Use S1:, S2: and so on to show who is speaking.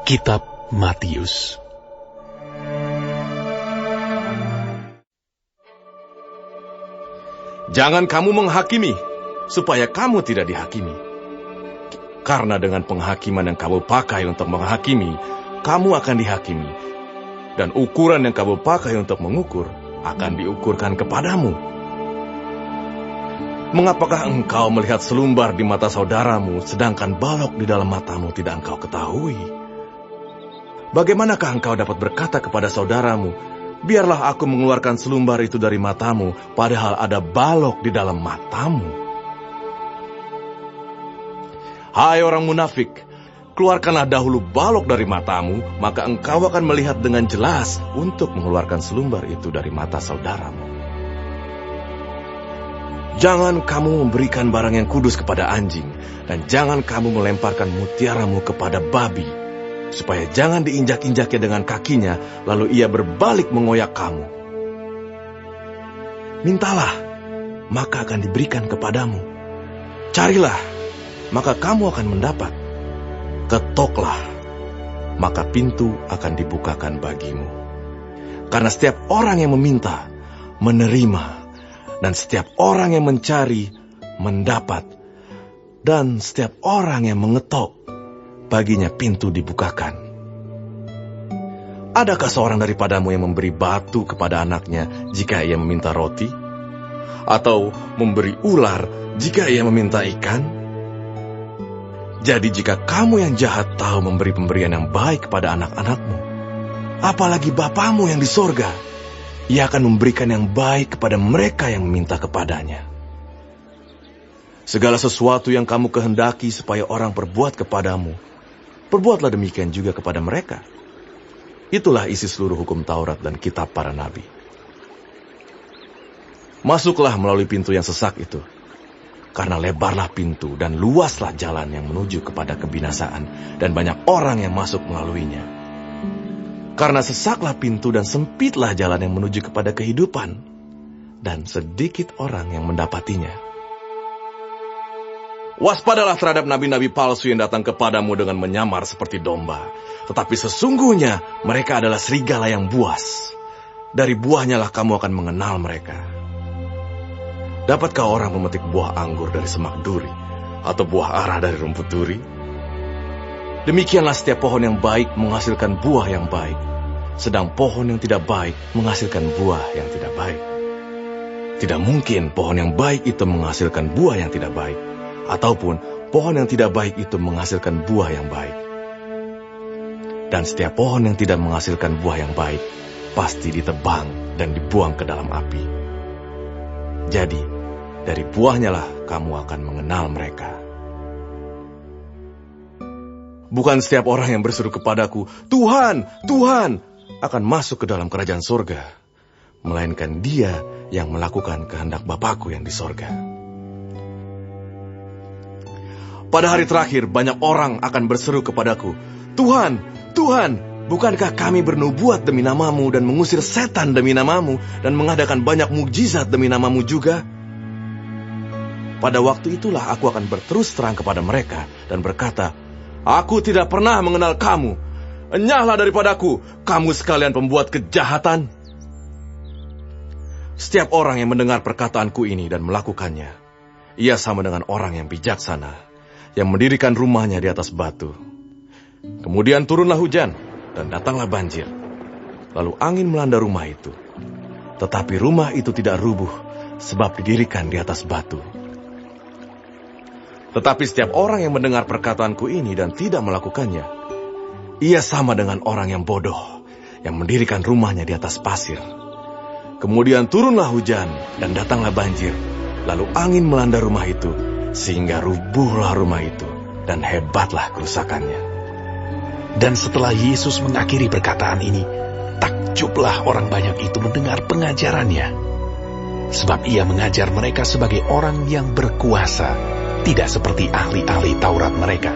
S1: Kitab Matius.
S2: Jangan kamu menghakimi, supaya kamu tidak dihakimi. Karena dengan penghakiman yang kamu pakai untuk menghakimi, kamu akan dihakimi. Dan ukuran yang kamu pakai untuk mengukur, akan diukurkan kepadamu. Mengapakah engkau melihat selumbar di mata saudaramu, sedangkan balok di dalam matamu tidak engkau ketahui? Bagaimanakah engkau dapat berkata kepada saudaramu, biarlah aku mengeluarkan selumbar itu dari matamu, padahal ada balok di dalam matamu? Hai orang munafik, keluarkanlah dahulu balok dari matamu, maka engkau akan melihat dengan jelas untuk mengeluarkan selumbar itu dari mata saudaramu. Jangan kamu memberikan barang yang kudus kepada anjing, dan jangan kamu melemparkan mutiaramu kepada babi, supaya jangan diinjak-injaknya dengan kakinya, lalu ia berbalik mengoyak kamu. Mintalah, maka akan diberikan kepadamu. Carilah, maka kamu akan mendapat. Ketoklah, maka pintu akan dibukakan bagimu. Karena setiap orang yang meminta, menerima, dan setiap orang yang mencari, mendapat, dan setiap orang yang mengetok, baginya pintu dibukakan. Adakah seorang daripadamu yang memberi batu kepada anaknya jika ia meminta roti? Atau memberi ular jika ia meminta ikan? Jadi jika kamu yang jahat tahu memberi pemberian yang baik kepada anak-anakmu, apalagi Bapamu yang di sorga, ia akan memberikan yang baik kepada mereka yang meminta kepadanya. Segala sesuatu yang kamu kehendaki supaya orang perbuat kepadamu, perbuatlah demikian juga kepada mereka. Itulah isi seluruh hukum Taurat dan kitab para nabi. Masuklah melalui pintu yang sesak itu, karena lebarlah pintu dan luaslah jalan yang menuju kepada kebinasaan, dan banyak orang yang masuk melaluinya. Karena sesaklah pintu dan sempitlah jalan yang menuju kepada kehidupan, dan sedikit orang yang mendapatinya. Waspadalah terhadap nabi-nabi palsu yang datang kepadamu dengan menyamar seperti domba, tetapi sesungguhnya mereka adalah serigala yang buas. Dari buahnya lah kamu akan mengenal mereka. Dapatkah orang memetik buah anggur dari semak duri, atau buah ara dari rumput duri? Demikianlah setiap pohon yang baik menghasilkan buah yang baik, sedang pohon yang tidak baik menghasilkan buah yang tidak baik. Tidak mungkin pohon yang baik itu menghasilkan buah yang tidak baik, ataupun pohon yang tidak baik itu menghasilkan buah yang baik. Dan setiap pohon yang tidak menghasilkan buah yang baik, pasti ditebang dan dibuang ke dalam api. Jadi, dari buahnya lah kamu akan mengenal mereka. Bukan setiap orang yang berseru kepadaku, Tuhan, Tuhan, akan masuk ke dalam kerajaan sorga, melainkan dia yang melakukan kehendak Bapakku yang di sorga. Pada hari terakhir, banyak orang akan berseru kepadaku, Tuhan, Tuhan, bukankah kami bernubuat demi namamu dan mengusir setan demi namamu dan mengadakan banyak mukjizat demi namamu juga? Pada waktu itulah aku akan berterus terang kepada mereka dan berkata, Aku tidak pernah mengenal kamu. Enyahlah daripadaku, kamu sekalian pembuat kejahatan. Setiap orang yang mendengar perkataanku ini dan melakukannya, ia sama dengan orang yang bijaksana, yang mendirikan rumahnya di atas batu. Kemudian turunlah hujan, dan datanglah banjir. Lalu angin melanda rumah itu. Tetapi rumah itu tidak rubuh, sebab didirikan di atas batu. Tetapi setiap orang yang mendengar perkataanku ini dan tidak melakukannya, ia sama dengan orang yang bodoh, yang mendirikan rumahnya di atas pasir. Kemudian turunlah hujan, dan datanglah banjir. Lalu angin melanda rumah itu, sehingga rubuhlah rumah itu, dan hebatlah kerusakannya.
S1: Dan setelah Yesus mengakhiri perkataan ini, takjublah orang banyak itu mendengar pengajarannya. Sebab ia mengajar mereka sebagai orang yang berkuasa, tidak seperti ahli-ahli Taurat mereka.